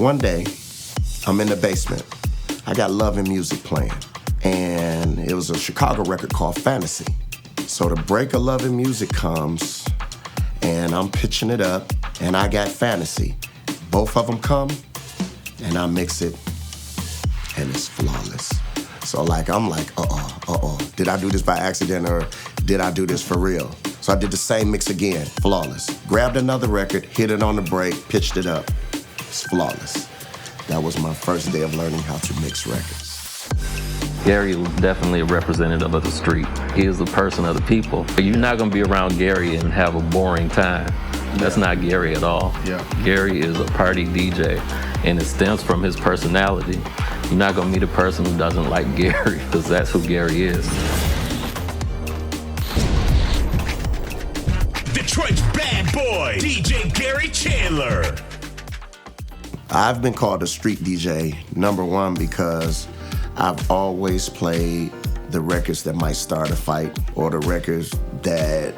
One day, I'm in the basement. I got Love and Music playing, and it was a Chicago record called Fantasy. So the break of Love and Music comes, and I'm pitching it up, and I got Fantasy. Both of them come, and I mix it, and it's flawless. So I'm like, did I do this by accident or did I do this for real? So I did the same mix again, flawless. Grabbed another record, hit it on the break, pitched it up. It's flawless. That was my first day of learning how to mix records. Gary was definitely a representative of the street. He is a person of the people. You're not gonna be around Gary and have a boring time. That's not Gary at all. Yeah. Gary is a party DJ, and it stems from his personality. You're not gonna meet a person who doesn't like Gary, because that's who Gary is. Detroit's bad boy, DJ Gary Chandler. I've been called a street DJ, number one, because I've always played the records that might start a fight, or the records that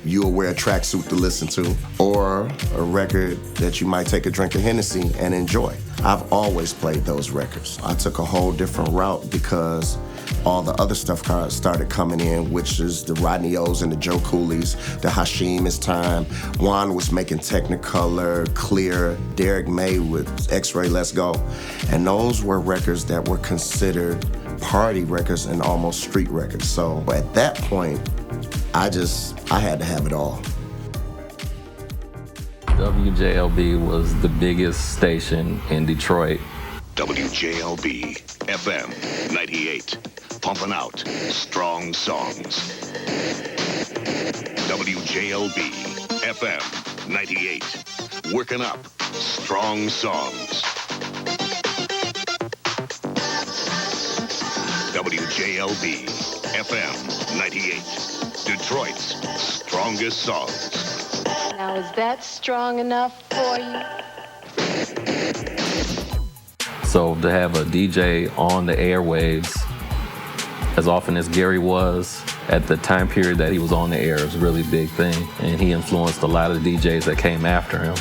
you'll wear a tracksuit to listen to, or a record that you might take a drink of Hennessy and enjoy. I've always played those records. I took a whole different route because all the other stuff started coming in, which is the Rodney O's and the Joe Cooleys, the Hashim Is Time. Juan was making Technicolor, Clear, Derek May with X-Ray Let's Go. And those were records that were considered party records and almost street records. So at that point, I had to have it all. WJLB was the biggest station in Detroit. WJLB FM 98, pumping out strong songs. WJLB FM 98, working up strong songs. WJLB FM 98, Detroit's strongest songs. Now, is that strong enough for you? So to have a DJ on the airwaves as often as Gary was at the time period that he was on the air is a really big thing. And he influenced a lot of the DJs that came after him.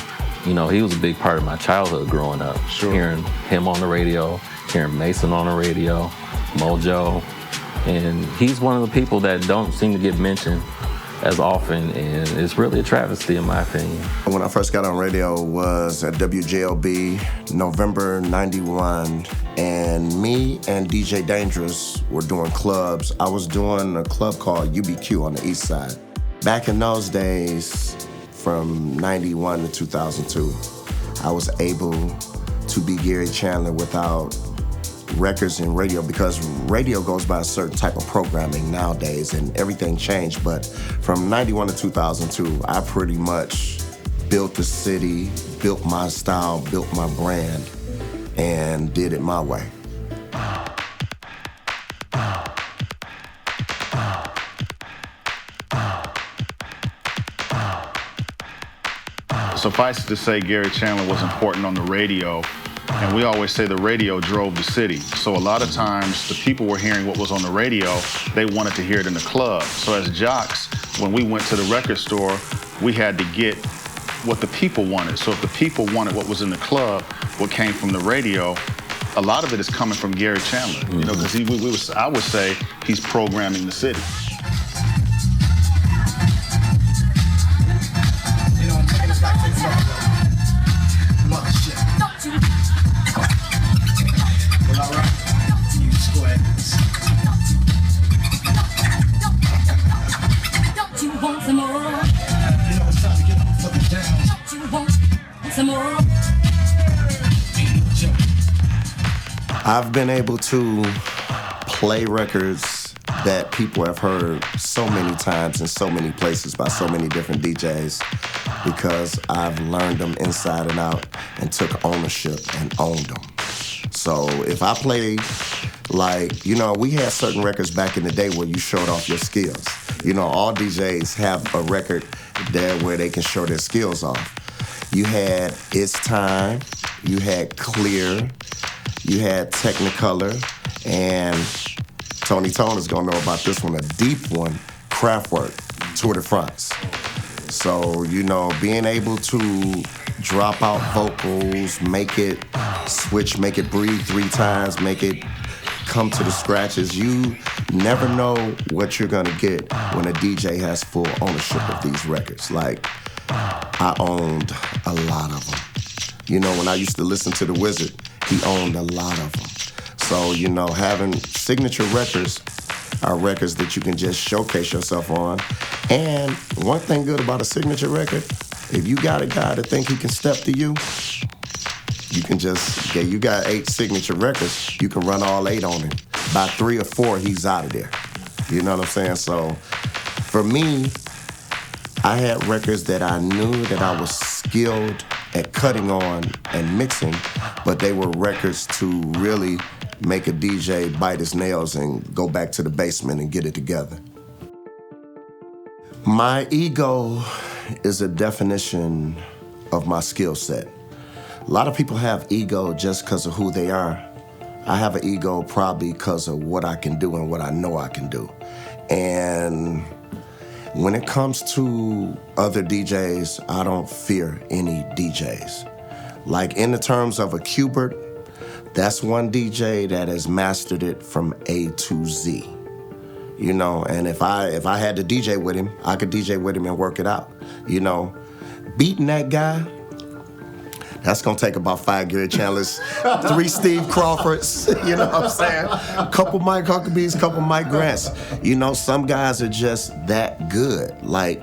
You know, he was a big part of my childhood growing up. Sure. Hearing him on the radio, hearing Mason on the radio, Mojo. And he's one of the people that don't seem to get mentioned as often, and it's really a travesty in my opinion. When I first got on radio was at WJLB, November 91, and me and DJ Dangerous were doing clubs. I was doing a club called UBQ on the east side. Back in those days, from 91 to 2002, I was able to be Gary Chandler without records and radio, because radio goes by a certain type of programming nowadays and everything changed. But from 91 to 2002, I pretty much built the city, built my style, built my brand, and did it my way. Suffice it to say, Gary Chandler was important on the radio. And we always say the radio drove the city. So a lot of times the people were hearing what was on the radio, they wanted to hear it in the club. So as jocks, when we went to the record store, we had to get what the people wanted. So if the people wanted what was in the club, what came from the radio, a lot of it is coming from Gary Chandler. You know, because I would say he's programming the city. I've been able to play records that people have heard so many times in so many places by so many different DJs because I've learned them inside and out and took ownership and owned them. So if I play, like, you know, we had certain records back in the day where you showed off your skills. You know, all DJs have a record there where they can show their skills off. You had It's Time, you had Clear, you had Technicolor, and Tony Tone is gonna know about this one, a deep one, Kraftwerk, Tour de France. So, you know, being able to drop out vocals, make it switch, make it breathe 3 times, make it come to the scratches. You never know what you're gonna get when a DJ has full ownership of these records. Like, I owned a lot of them. You know, when I used to listen to The Wizard, he owned a lot of them. So, you know, having signature records are records that you can just showcase yourself on. And one thing good about a signature record, if you got a guy that think he can step to you, you can just, you got 8 signature records, you can run all 8 on him. By 3 or 4, he's out of there. You know what I'm saying? So for me, I had records that I knew that I was skilled at cutting on and mixing, but they were records to really make a DJ bite his nails and go back to the basement and get it together. My ego is a definition of my skill set. A lot of people have ego just because of who they are. I have an ego probably because of what I can do and what I know I can do. And when it comes to other DJs, I don't fear any DJs. Like in the terms of a Qbert, that's one DJ that has mastered it from A to Z. You know, and if I had to DJ with him, I could DJ with him and work it out. You know, beating that guy, that's gonna take about 5 Gary Chandlers, 3 Steve Crawfords, you know what I'm saying? A couple Mike Huckabees, couple Mike Grants. You know, some guys are just that good. Like,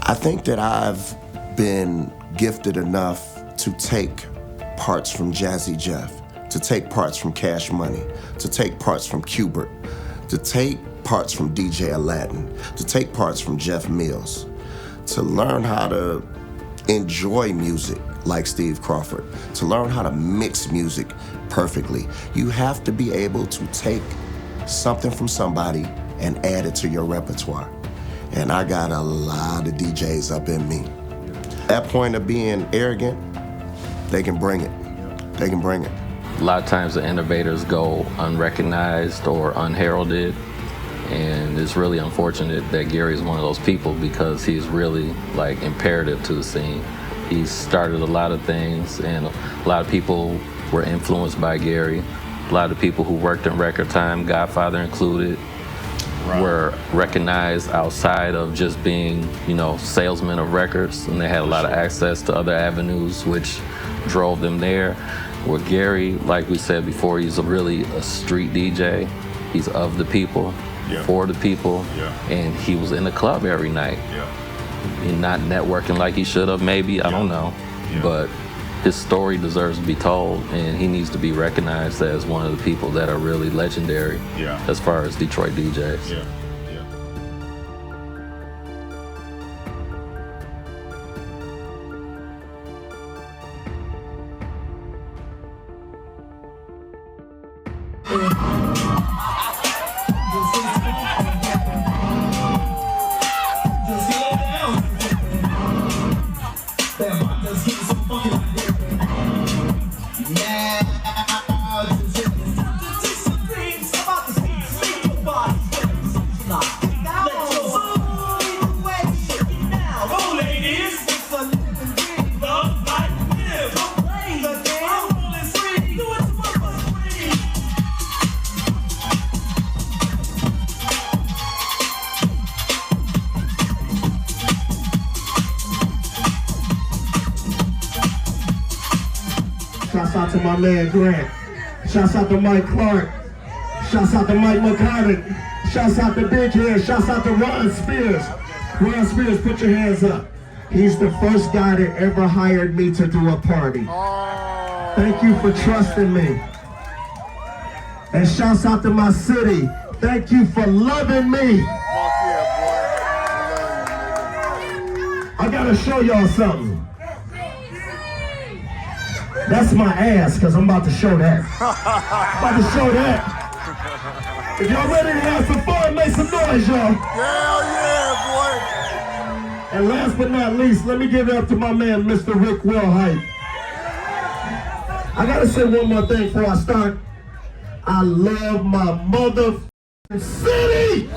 I think that I've been gifted enough to take parts from Jazzy Jeff, to take parts from Cash Money, to take parts from Qbert, to take parts from DJ Aladdin, to take parts from Jeff Mills, to learn how to enjoy music like Steve Crawford, to learn how to mix music perfectly. You have to be able to take something from somebody and add it to your repertoire. And I got a lot of DJs up in me. That point of being arrogant, they can bring it. They can bring it. A lot of times the innovators go unrecognized or unheralded, and it's really unfortunate that Gary's one of those people because he's really like imperative to the scene. He's started a lot of things, and a lot of people were influenced by Gary. A lot of people who worked in record time, Godfather included, were recognized outside of just being, you know, salesmen of records, and they had a lot of access to other avenues which drove them there. With Gary, like we said before, he's really a street DJ. He's of the people, for the people, and he was in the club every night. And not networking like he should have, maybe, I don't know. But his story deserves to be told, and he needs to be recognized as one of the people that are really legendary as far as Detroit DJs. Shouts out to my man Grant. Shouts out to Mike Clark. Shouts out to Mike McConnell. Shouts out to Big Head. Shouts out to Ron Spears. Ron Spears, put your hands up. He's the first guy that ever hired me to do a party. Thank you for trusting me. And shouts out to my city. Thank you for loving me. I gotta show y'all something. That's my ass, because I'm about to show that. About to show that. If y'all ready to have some fun, make some noise, y'all. Hell yeah, boy. And last but not least, let me give it up to my man, Mr. Rick Wilhite. I gotta say one more thing before I start. I love my mother city.